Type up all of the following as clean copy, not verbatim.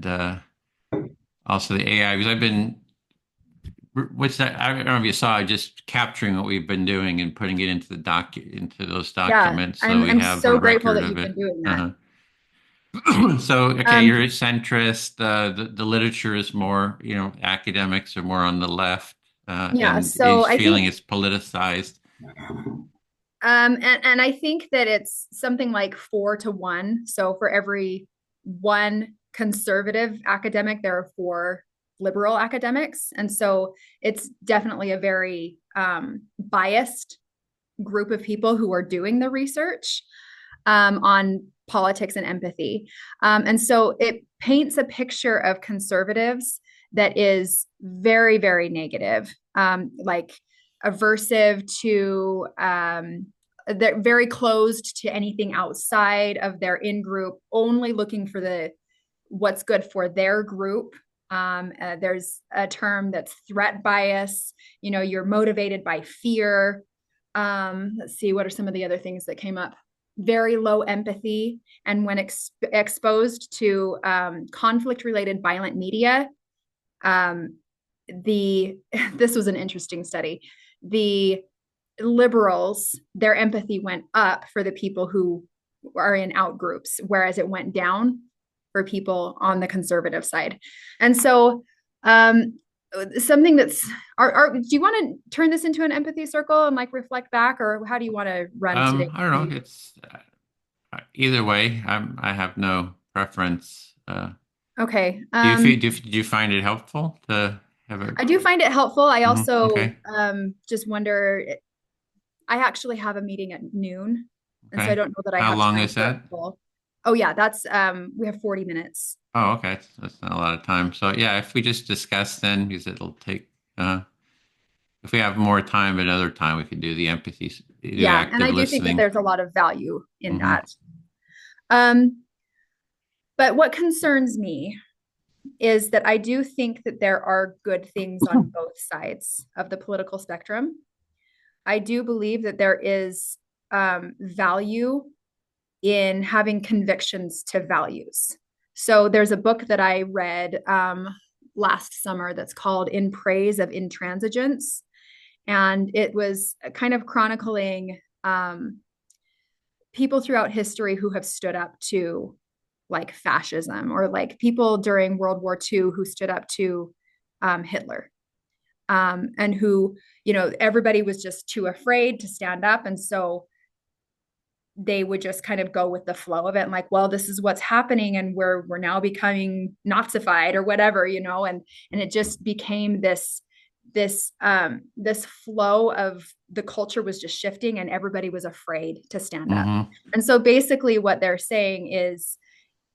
and also the AI, because I've been, what's that? I don't know if you saw, just capturing what we've been doing and putting it into into those Yeah, documents, so I'm we I'm have a so grateful record that of you've it. been doing that. Uh-huh. So, okay, you're a Um, centrist. The literature is more, academics are more on the left, yeah, and so is I feeling think it's politicized. and I think that it's something like 4 to 1. So for every one conservative academic, there are four liberal academics. And so it's definitely a very biased group of people who are doing the research on politics and empathy. And so it paints a picture of conservatives that is very, very negative, like aversive to, they're very closed to anything outside of their in group, only looking for the what's good for their group. There's a term that's threat bias. You're motivated by fear. Let's see, what are some of the other things that came up? Very low empathy. And when exposed to conflict related violent media, um, the this was an interesting study. The liberals, their empathy went up for the people who are in out groups, whereas it went down for people on the conservative side. And so, something that's do you want to turn this into an empathy circle and like reflect back, or how do you want to run today? I don't know. It's either way. I have no preference. Okay. Did you find it helpful to have a? I do find it helpful. I also Okay. just wonder, I actually have a meeting at noon, and so I Okay. don't know that I How have long time is for a that? full. Oh yeah, that's we have 40 minutes. Oh, okay. That's not a lot of time. So yeah, if we just discuss then, because it'll take, if we have more time another time, we could do the empathy, do Yeah, and active I do think that listening. there's a lot of value in Hmm. that. Um, but what concerns me is that I do think that there are good things on both sides of the political spectrum. I do believe that there is value in having convictions to values. So there's a book that I read last summer that's called In Praise of Intransigence. And it was kind of chronicling people throughout history who have stood up to like fascism, or like people during World War II who stood up to Hitler, and who, everybody was just too afraid to stand up. And so they would just kind of go with the flow of it and like, well, this is what's happening and we're now becoming Nazified or whatever, and it just became this flow of the culture was just shifting and everybody was afraid to stand up. Hmm. And so basically what they're saying is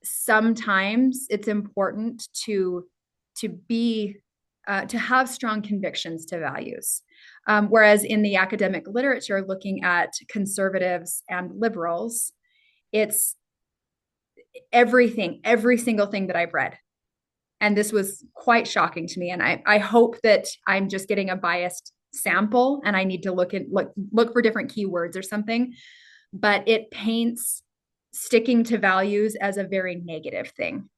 sometimes it's important to to have strong convictions to values. Whereas in the academic literature, looking at conservatives and liberals, it's every single thing that I've read. And this was quite shocking to me. And I hope that I'm just getting a biased sample and I need to look for different keywords or something. But it paints sticking to values as a very negative thing.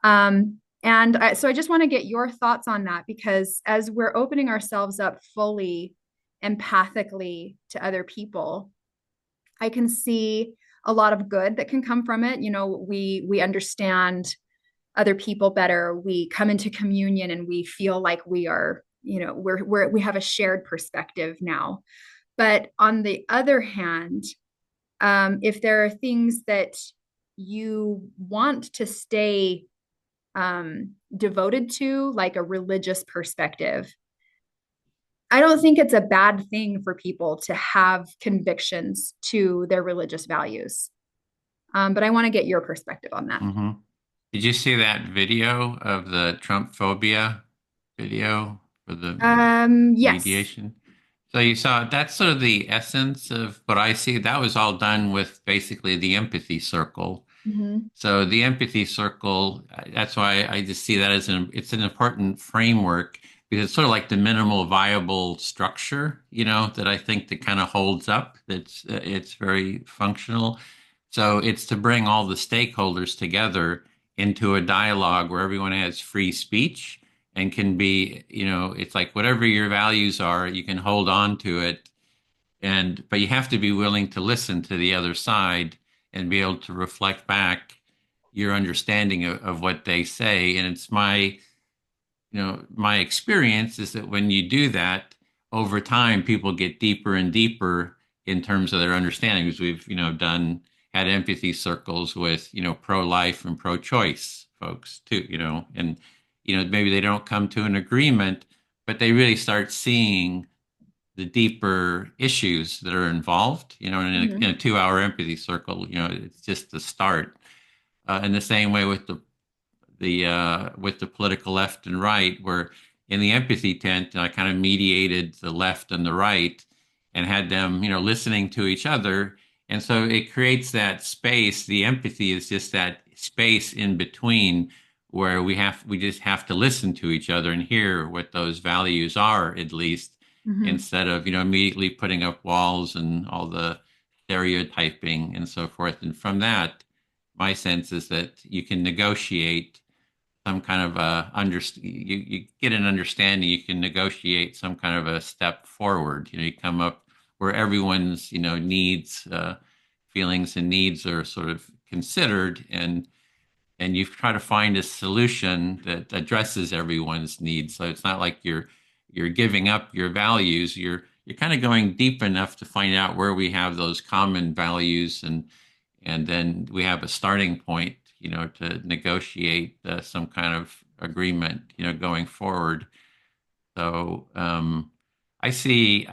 So I just want to get your thoughts on that, because as we're opening ourselves up fully, empathically to other people, I can see a lot of good that can come from it. We understand other people better. We come into communion and we feel like we are, we have a shared perspective now. But on the other hand, if there are things that you want to stay devoted to, like a religious perspective, I don't think it's a bad thing for people to have convictions to their religious values. But I want to get your perspective on that. Hmm. Did you see that video of the Trump phobia video for the Yes. mediation? So you saw that's sort of the essence of what I see. That was all done with basically the empathy circle. Mm-hmm. So the empathy circle, that's why I just see that as it's an important framework, because it's sort of like the minimal viable structure, that I think that kind of holds up. It's very functional. So it's to bring all the stakeholders together into a dialogue where everyone has free speech and can be, it's like whatever your values are, you can hold on to it. But you have to be willing to listen to the other side and be able to reflect back your understanding of what they say. And it's my experience is that when you do that over time, people get deeper and deeper in terms of their understanding. Because we've, had empathy circles with, pro-life and pro-choice folks too, and, maybe they don't come to an agreement, but they really start seeing the deeper issues that are involved, in a Mhm. 2 hour empathy circle, it's just the start. In the same way with the political left and right, where in the empathy tent, I kind of mediated the left and the right and had them, listening to each other. And so it creates that space. The empathy is just that space in between where we just have to listen to each other and hear what those values are, at least, Mhm. instead of, immediately putting up walls and all the stereotyping and so forth. And from that, my sense is that you can negotiate some kind of you get an understanding, you can negotiate some kind of a step forward. You come up where everyone's, needs, feelings and needs are sort of considered, and you try to find a solution that addresses everyone's needs. So it's not like you're giving up your values. You're kind of going deep enough to find out where we have those common values, and then we have a starting point, to negotiate some kind of agreement, going forward. So I see,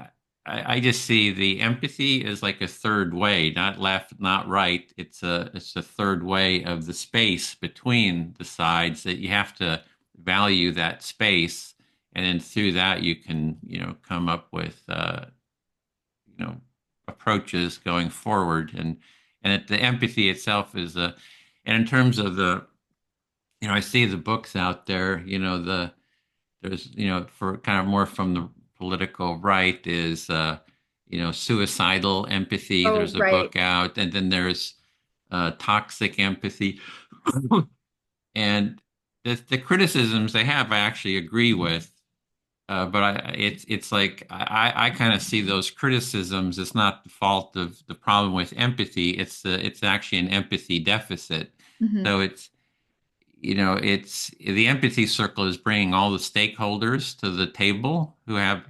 I just see the empathy as like a third way, not left, not right. It's a third way of the space between the sides that you have to value that space, and then through that you can, come up with, you know, approaches going forward, and the empathy itself is a, and in terms of the, I see the books out there, there's, for kind of more from the political right is, suicidal empathy. Oh, There's a right. book out, and then there's toxic empathy. And the criticisms they have, I actually agree with. But it's like I kind of see those criticisms. It's not the fault of the problem with empathy. It's actually an empathy deficit. Mhm. So it's the empathy circle is bringing all the stakeholders to the table who have,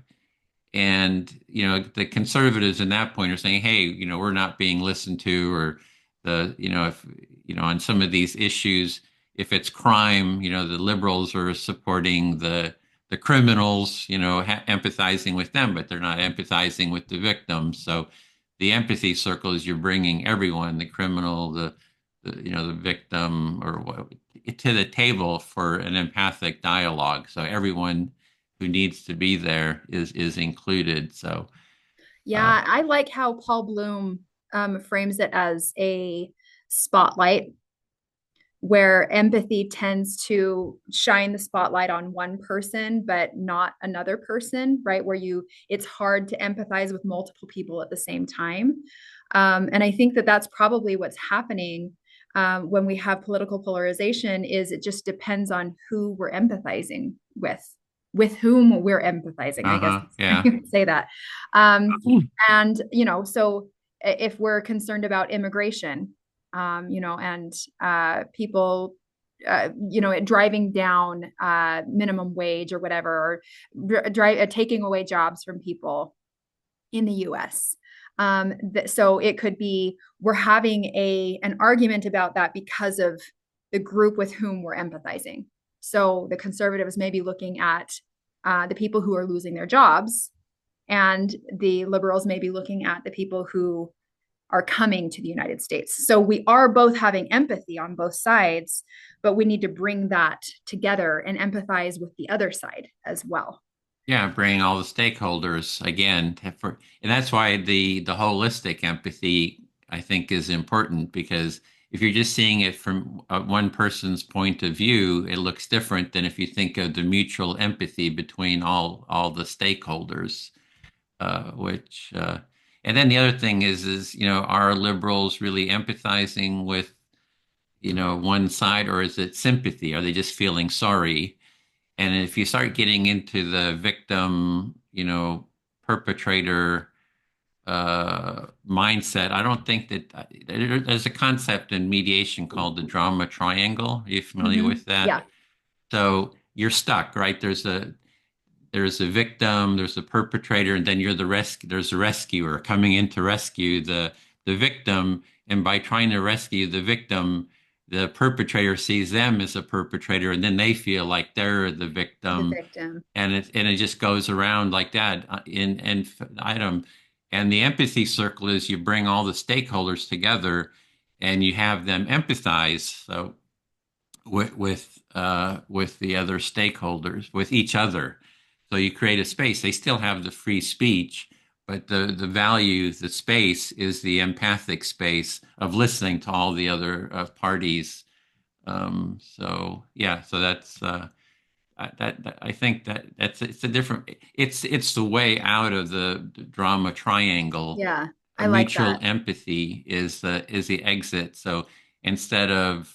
and the conservatives in that point are saying, hey, we're not being listened to, or if on some of these issues, if it's crime, the liberals are supporting the criminals, empathizing with them, but they're not empathizing with the victims. So the empathy circle is you're bringing everyone, the criminal, the victim, or what, to the table for an empathic dialogue. So everyone who needs to be there is included. So uh, Yeah, I like how Paul Bloom frames it as a spotlight where empathy tends to shine the spotlight on one person, but not another person, right? Where it's hard to empathize with multiple people at the same time. And I think that that's probably what's happening when we have political polarization is it just depends on who we're empathizing with whom we're empathizing, I guess I yeah. would say that. Um, and, so if we're concerned about immigration, and people, driving down minimum wage or whatever, or taking away jobs from people in the U.S. So it could be we're having an argument about that because of the group with whom we're empathizing. So the conservatives may be looking at the people who are losing their jobs, and the liberals may be looking at the people who are coming to the United States. So we are both having empathy on both sides, but we need to bring that together and empathize with the other side as well. Yeah, bringing all the stakeholders again, and that's why the holistic empathy I think is important, because if you're just seeing it from one person's point of view, it looks different than if you think of the mutual empathy between all the stakeholders. Which and then the other thing is are liberals really empathizing with one side, or is it sympathy? Are they just feeling sorry? And if you start getting into the victim, perpetrator mindset, I don't think that there's a concept in mediation called the drama triangle. Are you familiar with that? Yeah, So you're stuck, right? There's a victim, there's a perpetrator, and then there's a rescuer coming in to rescue the victim. And by trying to rescue the victim, the perpetrator sees them as a perpetrator, and then they feel like they're the the victim, victim. and it just goes around like that in item. And the empathy circle is you bring all the stakeholders together, and you have them empathize. So with the other stakeholders, with each other. So you create a space. They still have the free speech, but the value, the space is the empathic space of listening to all the other parties. So yeah, so that's I think that's it's a different. It's the way out of the drama triangle. Yeah, A I like mutual that. empathy is the exit. So instead of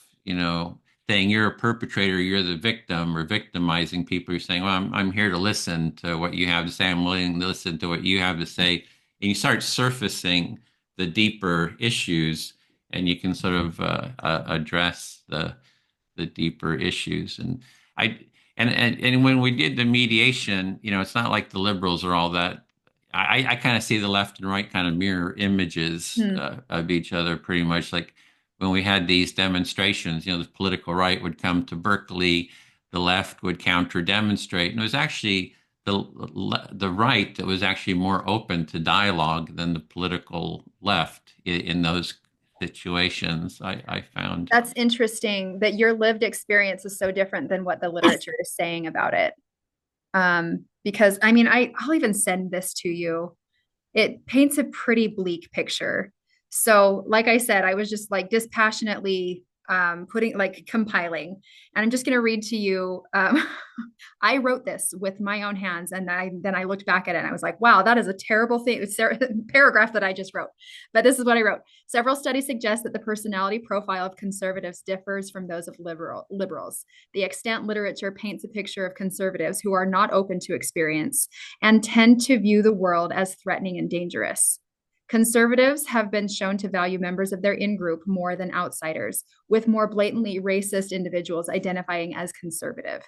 saying you're a perpetrator, you're the victim, or victimizing people, you're saying, well, I'm here to listen to what you have to say. I'm willing to listen to what you have to say, and you start surfacing the deeper issues, and you can sort of address the deeper issues. I and when we did the mediation, it's not like the liberals are all that. I kind of see the left and right kind of mirror images Hmm. of each other, pretty much. Like when we had these demonstrations, the political right would come to Berkeley, the left would counter demonstrate, and it was actually the right that was actually more open to dialogue than the political left in those situations. I found. That's interesting that your lived experience is so different than what the literature is saying about it. Because I mean, I'll even send this to you. It paints a pretty bleak picture. So, like I said, I was just like dispassionately putting, like compiling, and I'm just going to read to you. I wrote this with my own hands, and then I looked back at it and I was like, wow, that is a terrible thing. It's a paragraph that I just wrote. But this is what I wrote. Several studies suggest that the personality profile of conservatives differs from those of liberals. The extant literature paints a picture of conservatives who are not open to experience and tend to view the world as threatening and dangerous. Conservatives have been shown to value members of their in group more than outsiders, with more blatantly racist individuals identifying as conservative.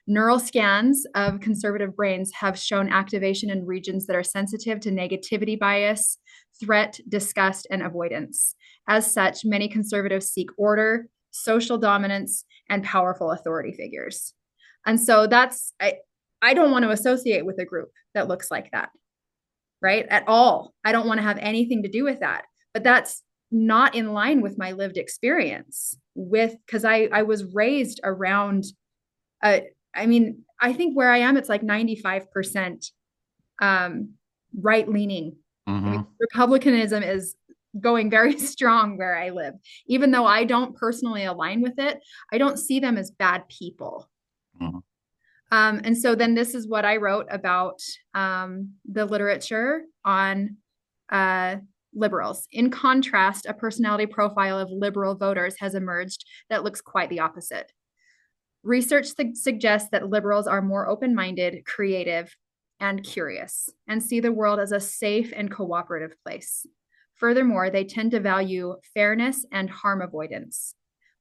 Neural scans of conservative brains have shown activation in regions that are sensitive to negativity bias, threat, disgust, and avoidance. As such, many conservatives seek order, social dominance, and powerful authority figures. And so I don't want to associate with a group that looks like that, right? At all. I don't want to have anything to do with that. But that's not in line with my lived experience because I was raised around I mean, I think where I am, it's like 95% right leaning. I mean, Mhm, Republicanism is going very strong where I live. Even though I don't personally align with it, I don't see them as bad people. mhm. And so then this is what I wrote about the literature on uh, liberals. In contrast, a personality profile of liberal voters has emerged that looks quite the opposite. Research suggests that liberals are more open minded, creative, and curious, and see the world as a safe and cooperative place. Furthermore, they tend to value fairness and harm avoidance.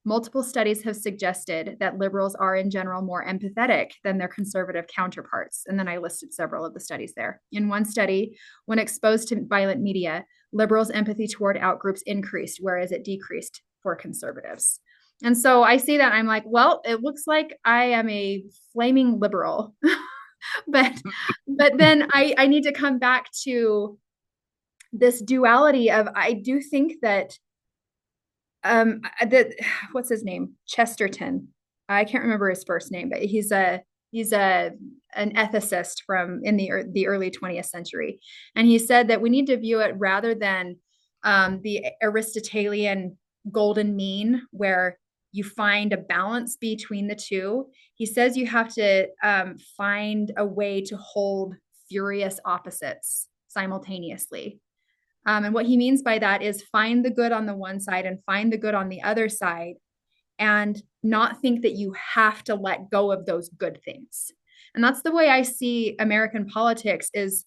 Multiple studies have suggested that liberals are, in general, more empathetic than their conservative counterparts. And then I listed several of the studies there. In one study, when exposed to violent media, liberals' empathy toward outgroups increased, whereas it decreased for conservatives. And so I see that I'm like, well, it looks like I am a flaming liberal. but then I need to come back to this duality of I do think that what's his name? Chesterton. I can't remember his first name, but he's an ethicist from in the early 20th century. And he said that we need to view it rather than the Aristotelian golden mean, where you find a balance between the two. He says you have to find a way to hold furious opposites simultaneously. And what he means by that is find the good on the one side and find the good on the other side, and not think that you have to let go of those good things. And that's the way I see American politics is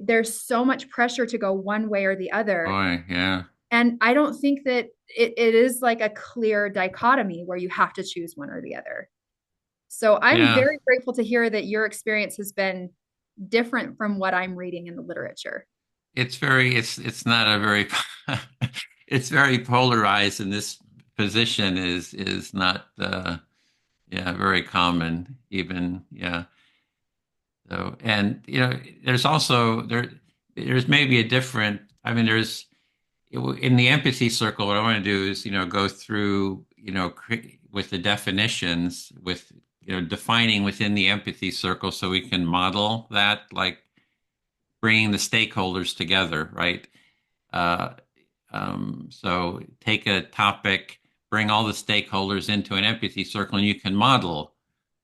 there's so much pressure to go one way or the other. Boy, yeah. And I don't think that it is like a clear dichotomy where you have to choose one or the other. So I'm Yeah. very grateful to hear that your experience has been different from what I'm reading in the literature. It's not a very it's very polarized, and this position is not yeah, very common even, yeah. So, and there's also there's maybe a different, I mean, there's in the empathy circle, what I want to do is, go through, with the definitions, with, defining within the empathy circle so we can model that, like bringing the stakeholders together, right? Uh, so take a topic, bring all the stakeholders into an empathy circle, and you can model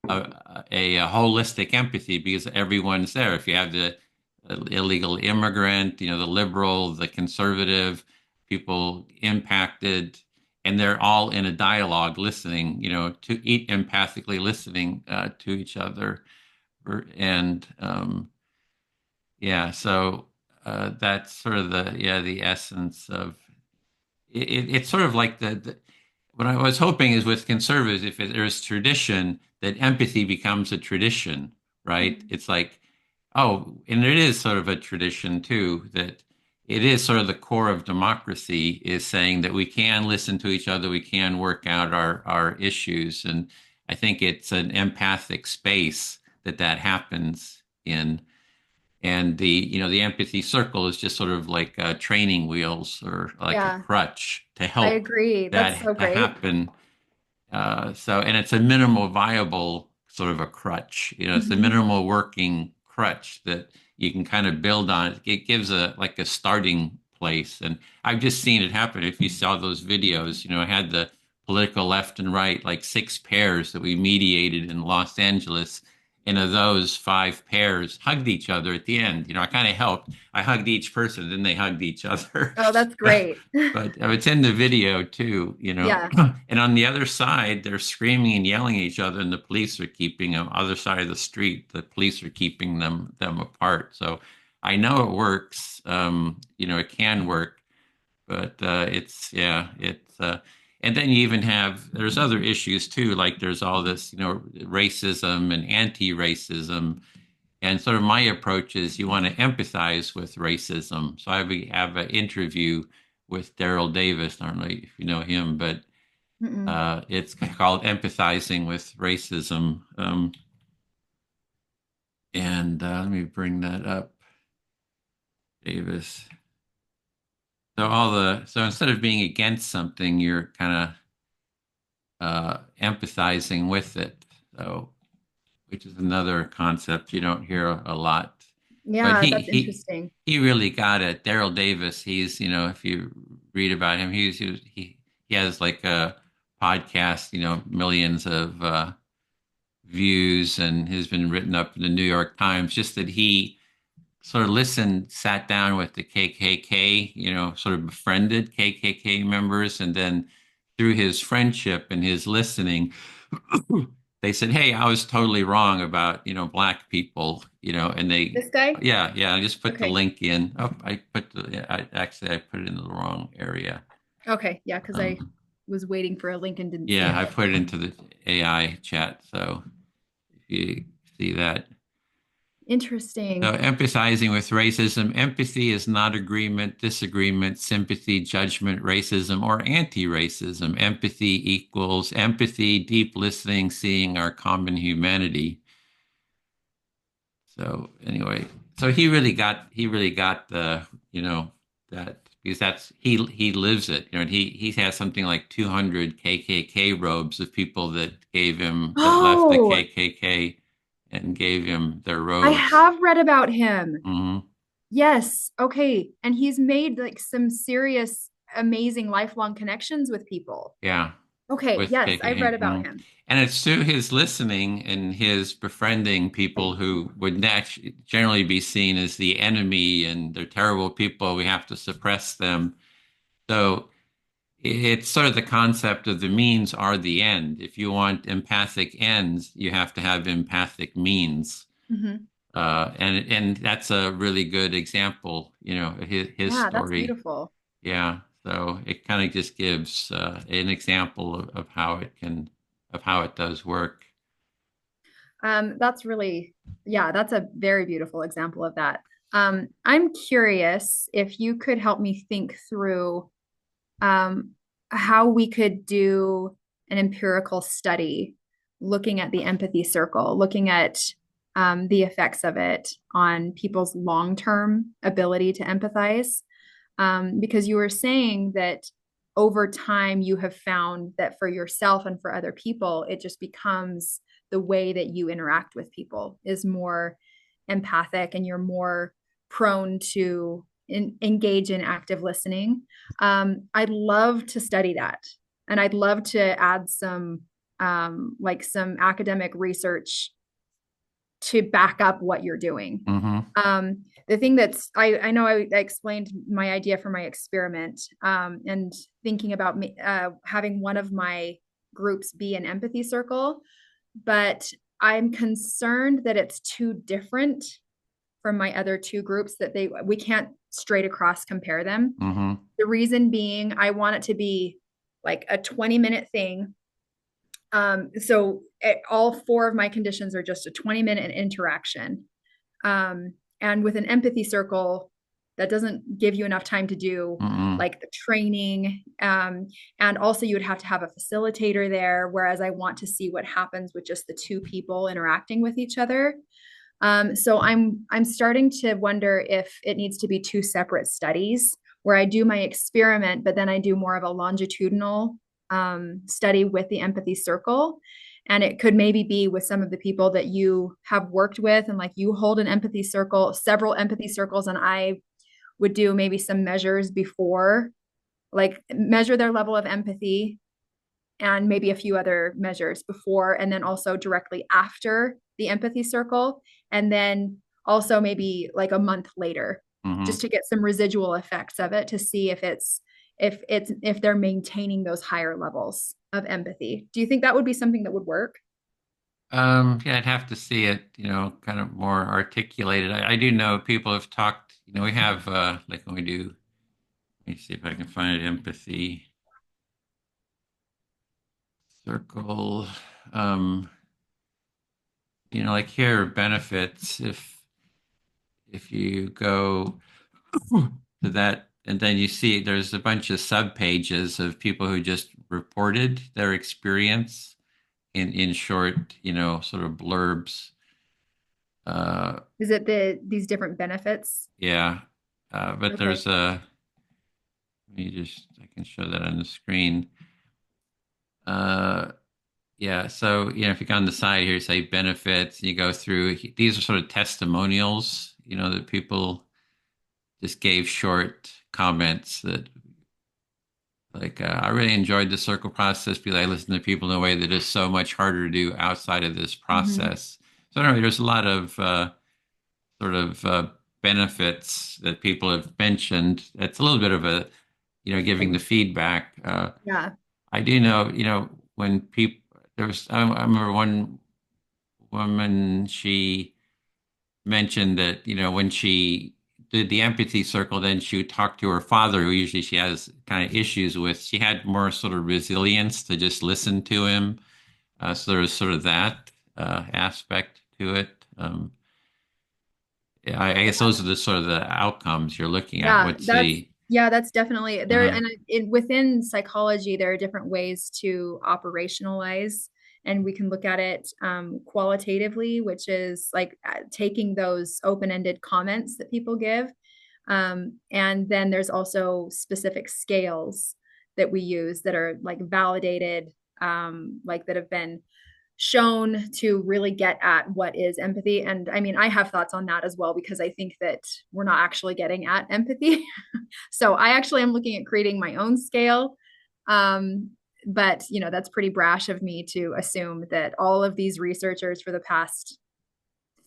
a holistic empathy because everyone's there. If you have the illegal immigrant, the liberal, the conservative, people impacted, and they're all in a dialogue, listening, to eat empathically, listening to each other, and yeah, so that's sort of the essence of it's sort of like what I was hoping is with conservatives, if there's tradition, that empathy becomes a tradition, right? Mm-hmm. It's like, oh, and it is sort of a tradition too, that it is sort of the core of democracy is saying that we can listen to each other, we can work out our issues. And I think it's an empathic space that happens in. And the empathy circle is just sort of like training wheels or like a Yeah, crutch to I help agree. That's so that to great. happen. And it's a minimal viable sort of a crutch. It's a Mm-hmm. minimal working crutch that you can kind of build on. It gives a starting place. And I've just seen it happen. If you saw those videos, I had the political left and right, like 6 pairs that we mediated in Los Angeles. And of those 5 pairs hugged each other at the end. I kind of helped. I hugged each person, then they hugged each other. Oh, that's great. But it's in the video too, Yeah. and on the other side, they're screaming and yelling at each other, and the police are keeping them. Other side of the street, the police are keeping them apart. So I know it works. It can work, but it's yeah, it's and then you even have there's other issues too, like there's all this racism and anti-racism, and sort of my approach is you want to empathize with racism. So have an interview with Daryl Davis. I don't know if you know him, but Mm-mm. it's called Empathizing with Racism. And let me bring that up, Davis. So instead of being against something, you're kind of empathizing with it. So which is another concept you don't hear a lot. But Yeah, he that's he interesting. he really got it. Daryl Davis, he's if you read about him, he has like a podcast, millions of views, and has been written up in the New York Times. Just that he sort of listened, sat down with the KKK, sort of befriended KKK members, and then through his friendship and his listening, they said, "Hey, I was totally wrong about, black people," and This guy? yeah, I just put the Okay. link in. Oh, I put it in the wrong area. Okay. Yeah, because I Um, was waiting for a link and didn't see yeah, it. I put it into the AI chat. So if you see that. So Interesting. empathizing with racism, empathy is not agreement, disagreement, sympathy, judgment, racism, or anti-racism. Empathy equals empathy, deep listening, seeing our common humanity. So anyway, so he really got the, that because he lives it, and he has something like 200 KKK robes of people that left the Oh, KKK and gave him their I robes. have read about him. Hmm. Yes. Okay. And he's made like some serious, amazing lifelong connections with people. Yeah, Okay. with Yes, I've read KKK. about him. And it's through his listening and his befriending people who would generally be seen as the enemy and they're terrible people. We have to suppress them. So it's sort of the concept of the means are the end. If you want empathic ends, you have to have empathic means. Hmm. And that's a really good example, his Yeah, that's story. beautiful. Yeah. So it kind of just gives an example of how of how it does work. That's really, yeah, that's a very beautiful example of that. I'm curious if you could help me think through um, how we could do an empirical study looking at the empathy circle, looking at the effects of it on people's long-term ability to empathize. Because you were saying that over time you have found that for yourself and for other people, it just becomes the way that you interact with people is more empathic and you're more prone to engage in active listening. I'd love to study that. And I'd love to add some like some academic research to back up what you're doing. Hmm. The thing that's I know I explained my idea for my experiment, and thinking about me, having one of my groups be an empathy circle, but I'm concerned that it's too different from my other two groups that we can't straight across compare them. Hmm. The reason being I want it to be like a 20-minute thing. All four of my conditions are just a 20-minute interaction. And with an empathy circle, that doesn't give you enough time to do Hmm. like the training. And also, you would have to have a facilitator there. Whereas I want to see what happens with just the two people interacting with each other. So I'm starting to wonder if it needs to be two separate studies where I do my experiment, but then I do more of a longitudinal study with the empathy circle. And it could maybe be with some of the people that you have worked with, and like you hold an empathy circle, several empathy circles, and I would do maybe some measures before, like measure their level of empathy and maybe a few other measures before and then also directly after the empathy circle, and then also maybe like a month later Hmm. just to get some residual effects of it to see if they're maintaining those higher levels of empathy. Do you think that would be something that would work? Yeah, I'd have to see it, kind of more articulated. I do know people have talked, we have, like when we do, let me see if I can find it, empathy circle. Um, like here are benefits if you go to that, and then you see there's a bunch of sub pages of people who just reported their experience in short, sort of blurbs. Uh, Is it these different benefits? yeah, but Okay. there's a. Let me just I can show that on the screen. Uh, yeah, so if you go on the side here, say benefits, and you go through. These are sort of testimonials, that people just gave short comments that like I really enjoyed the circle process because I listen to people in a way that is so much harder to do outside of this Mm-hmm. process. So anyway, there's a lot of sort of benefits that people have mentioned. It's a little bit of a giving the feedback. Yeah. I do know when people there was I remember one woman, she mentioned that when she did the empathy circle, then she would talk to her father, who usually she has kind of issues with. She had more sort of resilience to just listen to him. So there was sort of that aspect to it. Yeah, I guess those are the sort of the outcomes you're looking at. Yeah, What's the that's definitely there. uh And within psychology, there are different ways to operationalize, and we can look at it qualitatively, which is like taking those open-ended comments that people give. And then there's also specific scales that we use that are like validated, like that have been shown to really get at what is empathy. And I mean, I have thoughts on that as well, because I think that we're not actually getting at empathy. So I actually am looking at creating my own scale. Um, but that's pretty brash of me to assume that all of these researchers for the past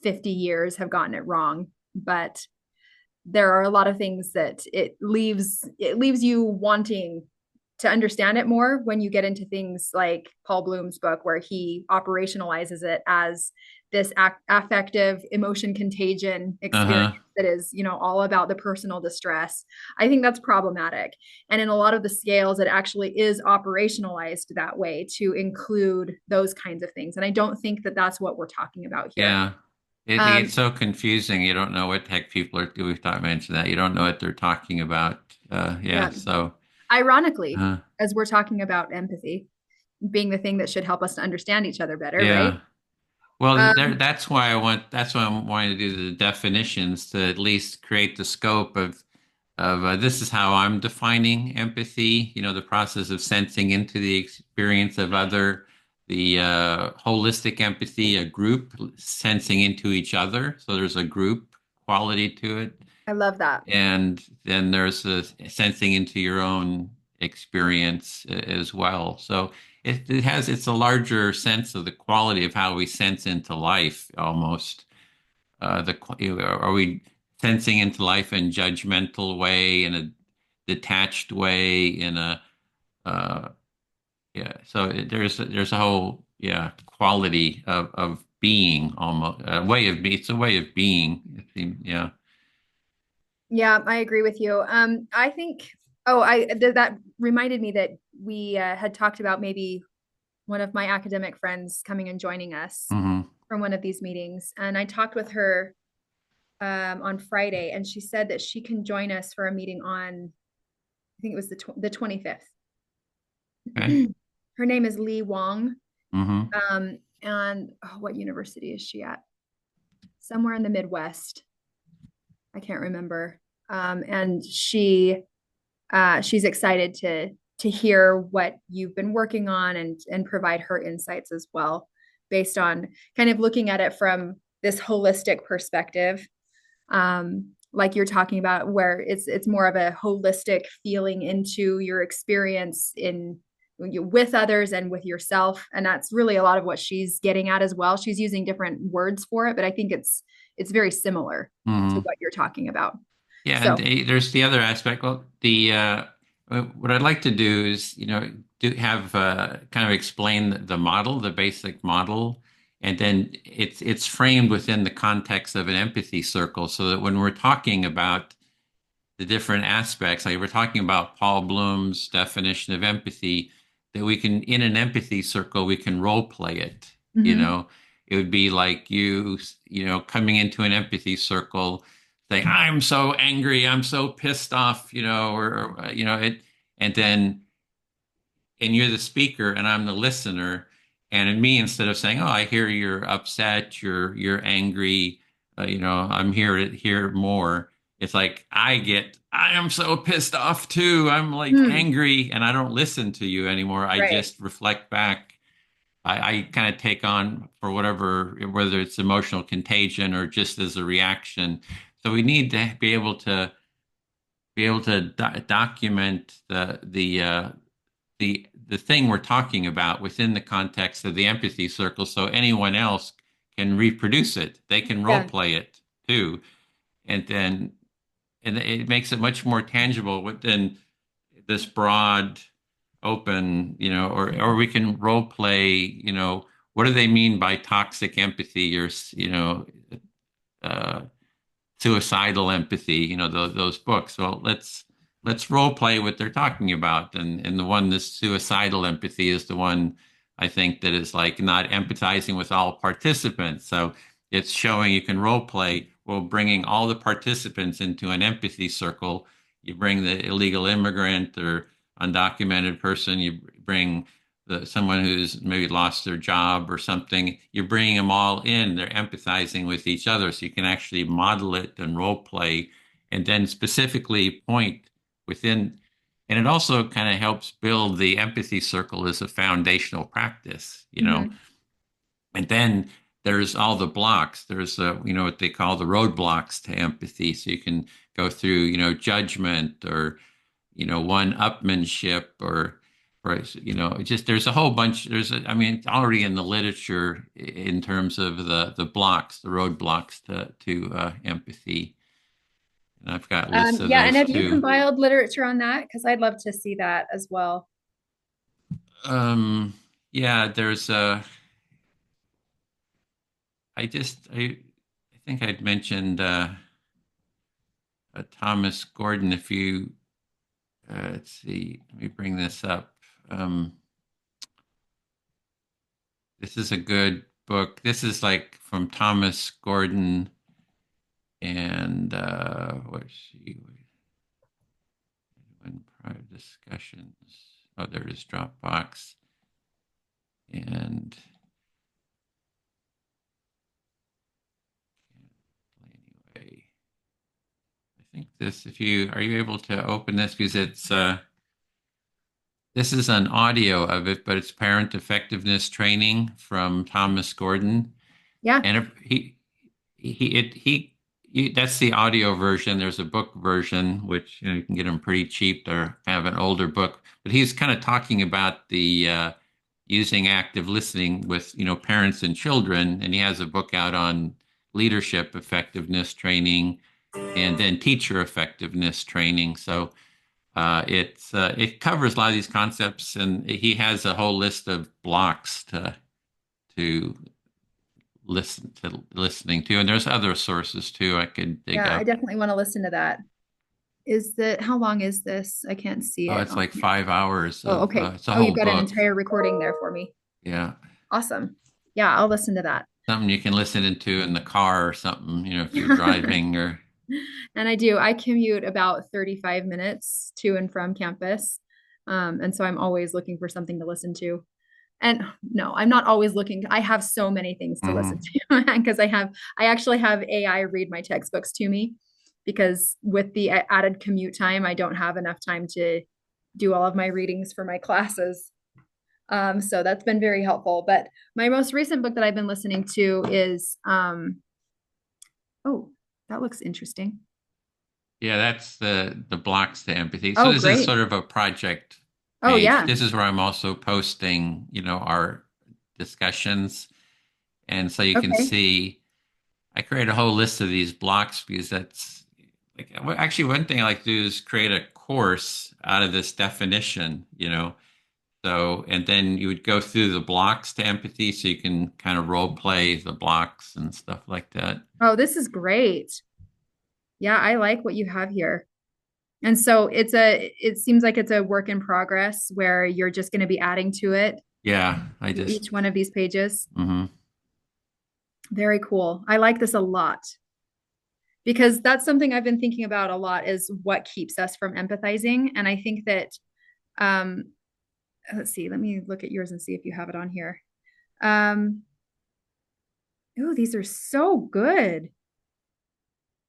50 years have gotten it wrong. But there are a lot of things that it leaves you wanting to understand it more when you get into things like Paul Bloom's book, where he operationalizes it as this affective emotion contagion experience Uh-huh. that is, all about the personal distress. I think that's problematic. And in a lot of the scales, it actually is operationalized that way to include those kinds of things. And I don't think that that's what we're talking about here. Yeah. It gets Um, so confusing. You don't know what the heck people are, we've talked, mentioned that. You don't know what they're talking about. Yeah. yeah. So, Ironically, uh, as we're talking about empathy being the thing that should help us to understand each other better, right? yeah. Well, Um, that's why I'm wanting to do the definitions to at least create the scope of this is how I'm defining empathy, the process of sensing into the experience of other, the holistic empathy, a group sensing into each other. So there's a group quality to it. I love that. And then there's a sensing into your own experience as well. So it's a larger sense of the quality of how we sense into life almost. Are we sensing into life in judgmental way, in a detached way, in a uh, yeah. So there's a whole quality of being, almost a way of being. It's a way of being. Yeah. Yeah, I agree with you. I think, that reminded me that we had talked about maybe one of my academic friends coming and joining us Hmm. from one of these meetings. And I talked with her on Friday, and she said that she can join us for a meeting on, I think it was the 25th. Okay. Her name is Lee Wong. Hmm. And what university is she at? Somewhere in the Midwest. I can't remember. And she's excited to hear what you've been working on and provide her insights as well, based on kind of looking at it from this holistic perspective, like you're talking about, where it's more of a holistic feeling into your experience in with others and with yourself. And that's really a lot of what she's getting at as well. She's using different words for it, but I think it's very similar to Hmm. what you're talking about. Yeah, and So there's the other aspect. Well, the what I'd like to do is, do have kind of explain the model, the basic model, and then it's framed within the context of an empathy circle, so that when we're talking about the different aspects, like we're talking about Paul Bloom's definition of empathy, that we can, in an empathy circle, we can role play it. You mhm. know, it would be like coming into an empathy circle, saying, "I'm so angry, I'm so pissed off," and then and you're the speaker and I'm the listener. And in me, instead of saying, "Oh, I hear you're upset, you're angry," I'm here to hear more. It's like I am so pissed off too. I'm like Hmm. angry, and I don't listen to you anymore. I Right. just reflect back. I kind of take on for whatever, whether it's emotional contagion or just as a reaction. So we need to be able to document the thing we're talking about within the context of the empathy circle, so anyone else can reproduce it. They can role Yeah. play it too, and it makes it much more tangible within this broad, open, or we can role play. What do they mean by toxic empathy, or uh, suicidal empathy, those books. Well, let's role play what they're talking about. And the one, this suicidal empathy, is the one I think that is like not empathizing with all participants. So it's showing you can role play, well, bringing all the participants into an empathy circle. You bring the illegal immigrant or undocumented person, you bring someone who's maybe lost their job or something. You're bringing them all in. They're empathizing with each other, so you can actually model it and role play, and then specifically point within. And it also kind of helps build the empathy circle as a foundational practice. Hmm. And then there's all the blocks. There's what they call the roadblocks to empathy. So you can go through judgment, or one-upmanship, or just there's a whole bunch. I mean, it's already in the literature in terms of the blocks, the roadblocks to empathy. And I've got lists of Yeah, and those have you too. compiled literature on that? Because I'd love to see that as well. Um, yeah, there's I think I'd mentioned Thomas Gordon. If you let's see, let me bring this up. Um, this is a good book. This is like from Thomas Gordon and what's she? In private discussions. Oh, there it is, Dropbox. And anyway, I think this, if you are you able to open this because it's this is an audio of it, but it's parent effectiveness training from Thomas Gordon. Yeah. And that's the audio version. There's a book version, which you can get them pretty cheap. They're kind of an older book, but he's kind of talking about the using active listening with parents and children, and he has a book out on leadership effectiveness training and then teacher effectiveness training. So it covers a lot of these concepts, and he has a whole list of blocks to listening to, and there's other sources too I could dig Yeah, I up. definitely want to listen to that. How long is this? I can't see Oh, it it's on like here. 5 hours Oh, of okay. it's a Oh, whole you've got an book. entire recording there for me. Yeah, Awesome. Yeah, I'll listen to that. something you can listen into in the car or something, if you're driving or And I do. I commute about 35 minutes to and from campus. And so I'm always looking for something to listen to. And no, I'm not always looking. I have so many things to listen Mhm. to because I actually have AI read my textbooks to me because with the added commute time, I don't have enough time to do all of my readings for my classes. So that's been very helpful. But my most recent book that I've been listening to is, oh, that looks interesting. Yeah, that's the blocks to empathy. So Oh, this is great. sort of a project Oh, page. yeah. This is where I'm also posting, our discussions. And so you can Okay. see I create a whole list of these blocks because that's like actually one thing I like to do is create a course out of this definition. So and then you would go through the blocks to empathy so you can kind of role play the blocks and stuff like that. Oh, this is great. Yeah, I like what you have here. And so it seems like it's a work in progress where you're just going to be adding to it Yeah, I to just each one of these pages. mhm. Very cool. I like this a lot because that's something I've been thinking about a lot is what keeps us from empathizing. And I think that, um, let's see, let me look at yours and see if you have it on here. Um, oh, these are so good.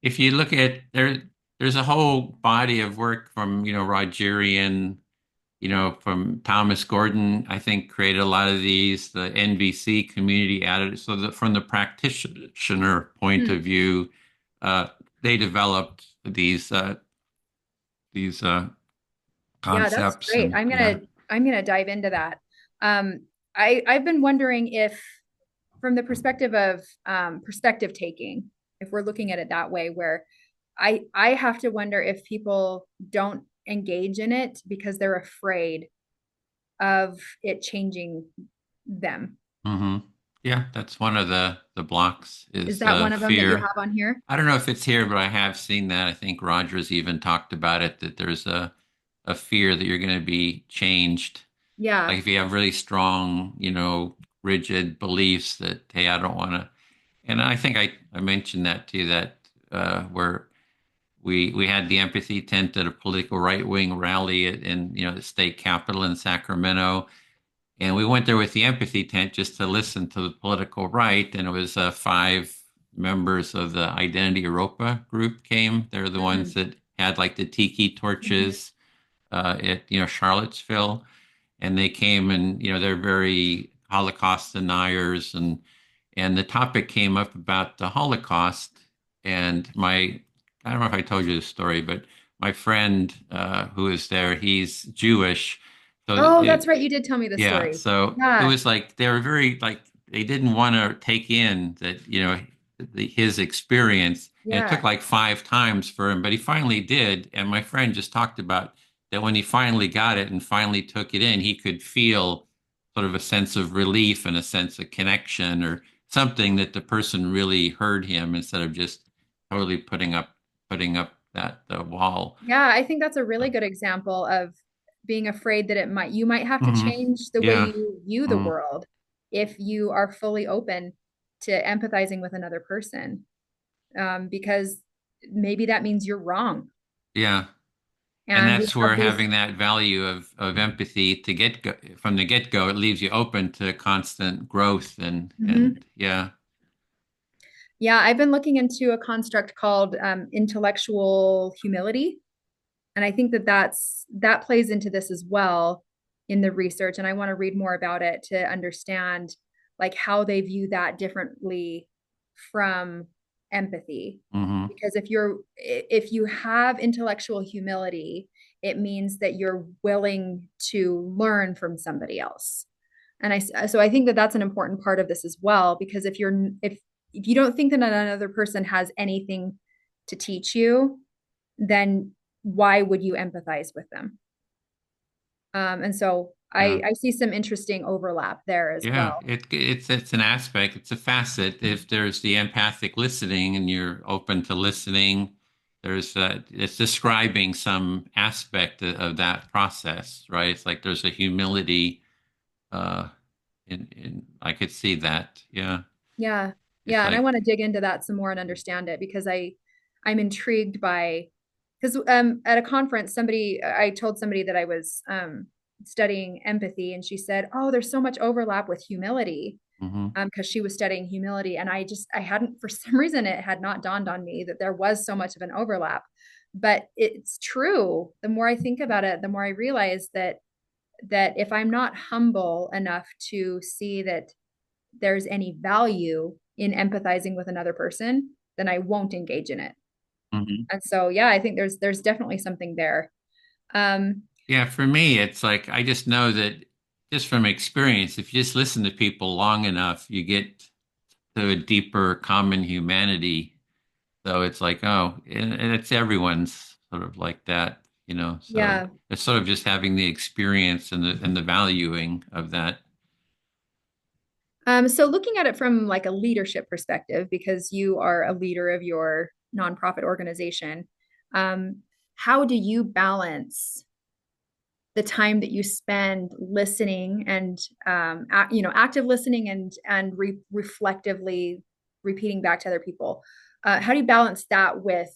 If you look at there's a whole body of work from, Rogerian, from Thomas Gordon, I think created a lot of these, the NVC community added. So that from the practitioner point of Hmm. view, they developed these Yeah, that's concepts great. and yeah. I'm gonna dive into that. Um, I've been wondering if, from the perspective of perspective taking, if we're looking at it that way, where I have to wonder if people don't engage in it because they're afraid of it changing them. hmm Yeah, that's one of the blocks Is is that one of them that you fear. have on here? I don't know if it's here, but I have seen that. I think Rogers even talked about it that there's a fear that you're going to be changed. Like Yeah. if you have really strong, rigid beliefs that, hey, I don't want to. And I think I mentioned that to you that where we had the empathy tent at a political right wing rally in the state capitol in Sacramento, and we went there with the empathy tent just to listen to the political right. And it was five members of the Identity Europa group came. They're the ones Mm. that had like the tiki Mhm. torches at Charlottesville, and they came and they're very Holocaust deniers, and the topic came up about the Holocaust. And I don't know if I told you this story, but my friend who is there, he's Jewish, so Oh, that's right. You did tell me the yeah, story. so it Yeah. was like they were very like they didn't want to take in that his experience. And it took Yeah. like 5 times for him, but he finally did. And my friend just talked about that when he finally got it and finally took it in, he could feel sort of a sense of relief and a sense of connection or something that the person really heard him instead of just totally putting up that wall. Yeah, I think that's a really good example of being afraid that you might have to Hmm. change the way Yeah. you view the Mm. world if you are fully open to empathizing with another person. Because maybe that means you're wrong. Yeah. And And we that's where have these, having that value of empathy to get go, from the get-go, it leaves you open to constant growth and Mhm. yeah. Yeah, I've been looking into a construct called intellectual humility. And I think that that plays into this as well in the research. And I want to read more about it to understand like how they view that differently from empathy. Hmm. Because if you have intellectual humility, it means that you're willing to learn from somebody else. And so I think that that's an important part of this as well, because if you don't think that another person has anything to teach you, then why would you empathize with them? And so Yeah. I see some interesting overlap there as Yeah. well. It's an aspect, it's a facet. If there's the empathic listening and you're open to listening, it's describing some aspect of that process, right? It's like there's a humility uh in I could see that. Yeah. Yeah. It's Yeah. And I like want to dig into that some more and understand it because I'm intrigued by because at a conference I told somebody that I was studying empathy and she said, "Oh, there's so much overlap with humility." hmm Because she was studying humility and I hadn't for some reason it had not dawned on me that there was so much of an overlap. But it's true. The more I think about it, the more I realize that if I'm not humble enough to see that there's any value in empathizing with another person, then I won't engage in it. hmm And so, yeah, I think there's definitely something there. Um, Yeah, for me, it's like I just know that just from experience, if you just listen to people long enough, you get to a deeper common humanity. So it's like, oh, and it's everyone's sort of like that, you know. So yeah. it's sort of just having the experience and the valuing of that. So looking at it from like a leadership perspective, because you are a leader of your nonprofit organization, um, how do you balance the time that you spend listening and active listening and reflectively repeating back to other people? How do you balance that with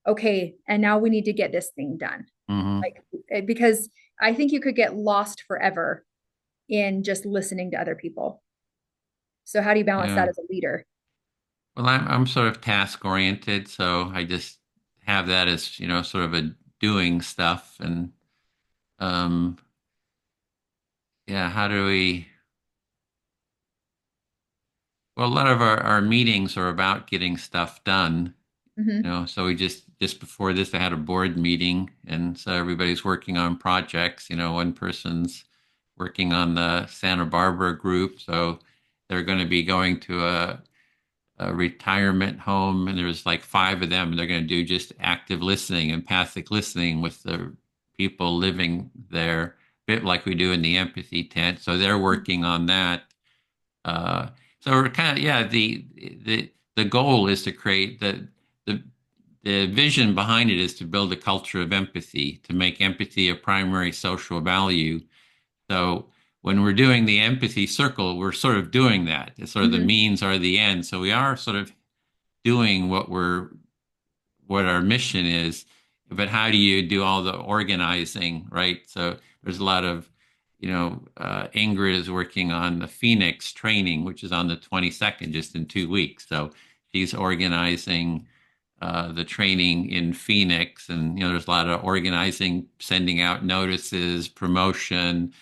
okay, and now we need to get this thing done? Hmm. Like because I think you could get lost forever in just listening to other people. So how do you balance that Yeah. as a leader? Well, I'm sort of task oriented, so I just have that as, sort of a doing stuff and um yeah, how do we well, a lot of our meetings are about getting stuff done. Mm-hmm. So we just before this, I had a board meeting, and so everybody's working on projects. One person's working on the Santa Barbara group, so they're going to be going to a retirement home, and there's like 5 of them, and they're going to do just active listening, empathic listening with the people living there, a bit like we do in the empathy tent. So they're working on that. Uh, so we're kind of yeah. The goal is to create the the vision behind it is to build a culture of empathy, to make empathy a primary social value. So when we're doing the empathy circle, we're sort of doing that. It's sort of the Mm-hmm. means are the end. So we are sort of doing what our mission is, but how do you do all the organizing, right? So there's a lot of, Ingrid is working on the Phoenix training, which is on the 22nd, just in 2 weeks. So she's organizing the training in Phoenix, and there's a lot of organizing, sending out notices, promotion,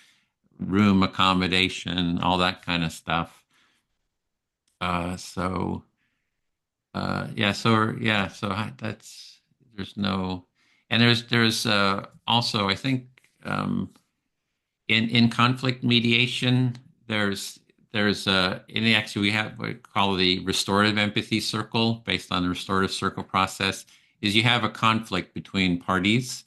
room accommodation, all that kind of stuff. So that's there's no, and there's also I think in conflict mediation there's there's in the actually we have what we call the restorative empathy circle based on the restorative circle process is you have a conflict between parties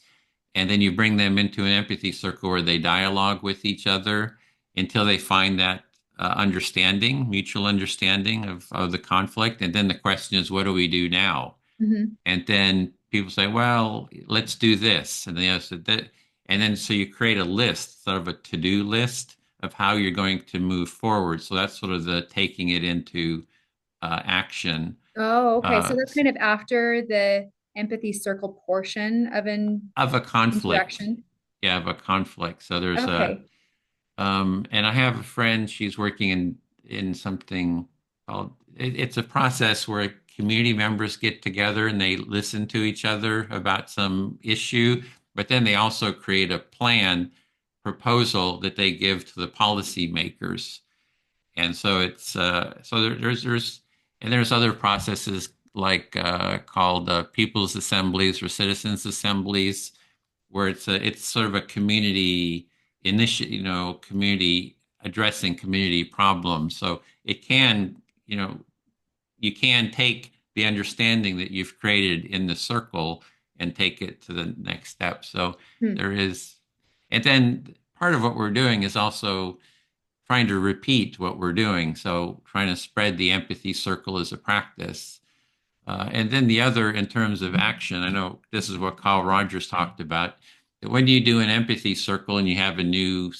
and then you bring them into an empathy circle where they dialogue with each other until they find that understanding, mutual understanding of the conflict. And then the question is, what do we do now? Mhm. And then people say, well, let's do this. And then the other said that. And then so you create a list, sort of a to-do list of how you're going to move forward. So that's sort of the taking it into action Oh, okay. So uh, that's kind of after the empathy circle portion of an of a conflict. interaction. Yeah, of a conflict. So there's a Okay. and I have a friend, she's working in something called it's a process where community members get together and they listen to each other about some issue, but then they also create a plan proposal that they give to the policymakers. And so it's there's and there's other processes like called people's assemblies or citizens assemblies where it's sort of a community initiative, community addressing community problems. So it can, you can take the understanding that you've created in the circle and take it to the next step. So Hmm. there is, and then part of what we're doing is also trying to repeat what we're doing. So trying to spread the empathy circle as a practice. And then the other, in terms of action, I know this is what Carl Rogers talked about. That when you do an empathy circle and you have a new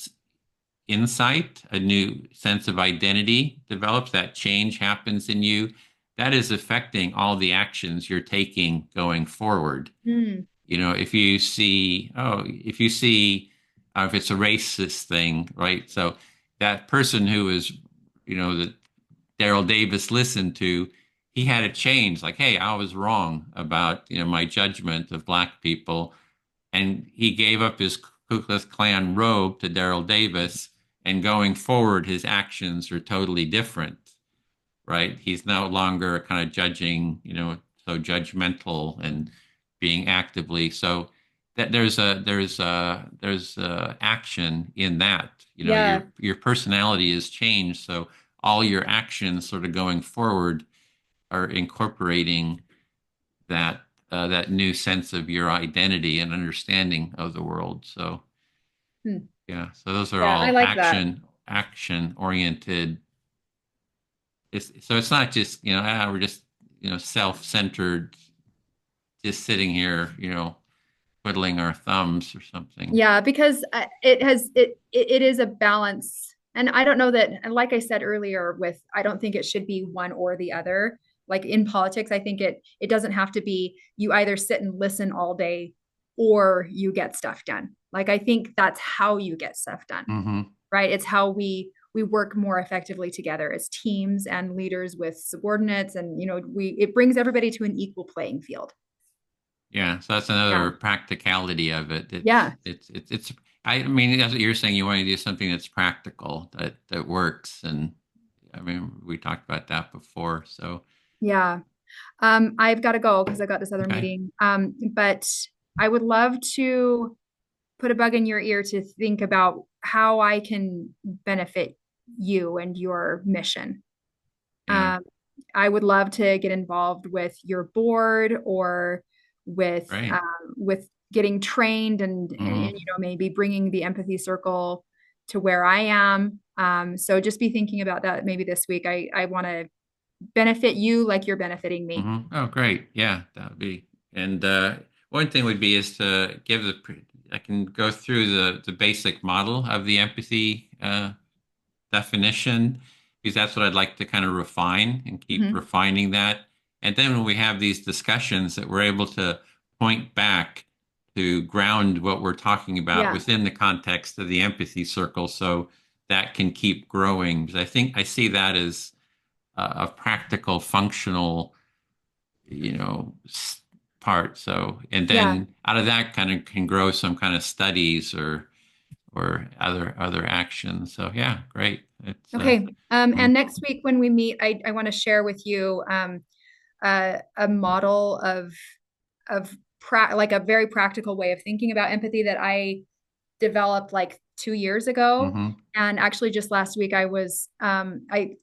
insight, a new sense of identity develops, that change happens in you, that is affecting all the actions you're taking going forward. Hmm. If you see, if you see, if it's a racist thing, right? So that person who is, that Daryl Davis listened to, he had a change. Like, hey, I was wrong about my judgment of black people, and he gave up his Ku Klux Klan robe to Daryl Davis. And going forward, his actions are totally different, right? He's no longer kind of judging, so judgmental and being actively so that there's action in that. Yeah. Your personality has changed, so all your actions sort of going forward are incorporating that new sense of your identity and understanding of the world. So Hmm. yeah, so those are Yeah, I all like that. action oriented. So it's not just we're just self-centered, just sitting here twiddling our thumbs or something. Yeah, because it is a balance. And I don't know that, and like I said earlier, with I don't think it should be one or the other. Like in politics, I think it doesn't have to be you either sit and listen all day or you get stuff done. Like I think that's how you get stuff done, Hmm. right? It's how we work more effectively together as teams and leaders with subordinates, and we it brings everybody to an equal playing field. Yeah, so that's Yeah. another practicality of it. Yeah. I mean, that's what you're saying. You want to do something that's practical, that works. And I mean, we talked about that before. So, Yeah. I've got to go because I got this other okay. meeting. But I would love to put a bug in your ear to think about how I can benefit you and your mission. Yeah, Um, I would love to get involved with your board or great. with getting trained and Hmm. maybe bringing the empathy circle to where I am. So just be thinking about that maybe this week. I want to benefit you like you're benefiting me. Hmm. Oh, great. Yeah, that would be. And one thing would be is to I can go through the basic model of the empathy definition, because that's what I'd like to kind of refine and keep Mhm. refining that. And then when we have these discussions, that we're able to point back to ground what we're talking about Yeah. within the context of the empathy circle, so that can keep growing. Because I think I see that as a practical, functional, part. So, and Yeah. then out of that kind of can grow some kind of studies or other actions. So yeah, great. It's Okay. mm, And next week when we meet, I want to share with you a model of like a very practical way of thinking about empathy that I developed like 2 years ago. Hmm. And actually just last week I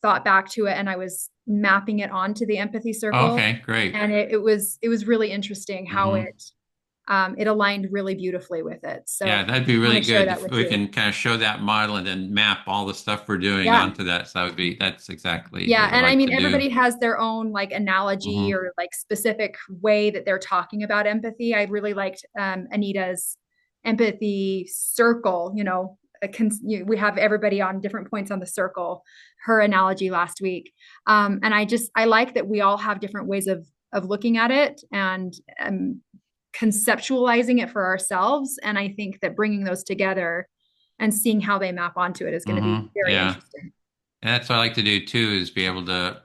thought back to it and I was mapping it onto the empathy circle. Okay, great. And it was really interesting how Hmm. it aligned really beautifully with it. Yeah, So that'd be I want really to share good that if with we you. can kind of show that model and then map all the stuff we're doing Yeah. onto that. So that's exactly Yeah, what I'd and I like mean to do. everybody has their own like analogy Hmm. or like specific way that they're talking about empathy. I really liked Anita's empathy circle. We have everybody on different points on the circle. Her analogy last week, and I like that we all have different ways of looking at it and conceptualizing it for ourselves. And I think that bringing those together and seeing how they map onto it is going to Hmm. be very Yeah. interesting. And that's what I like to do too, is be able to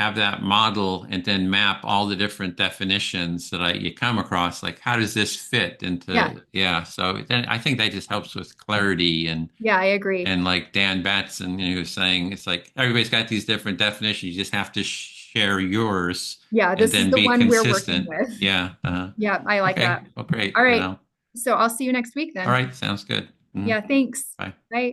have that model and then map all the different definitions that you come across. Like, how does this fit Yeah, into, yeah. So then I think that just helps with clarity yeah, I agree. and like Dan Batson, was saying, it's like everybody's got these different definitions. You just have to share yours Yeah, and this is then the be one we're working consistent. with. Yeah. Yeah, I like that. Okay. Well, great. All right. So I'll see you next week All then. right. Sounds good. Mhm. Yeah, thanks. Bye. Bye.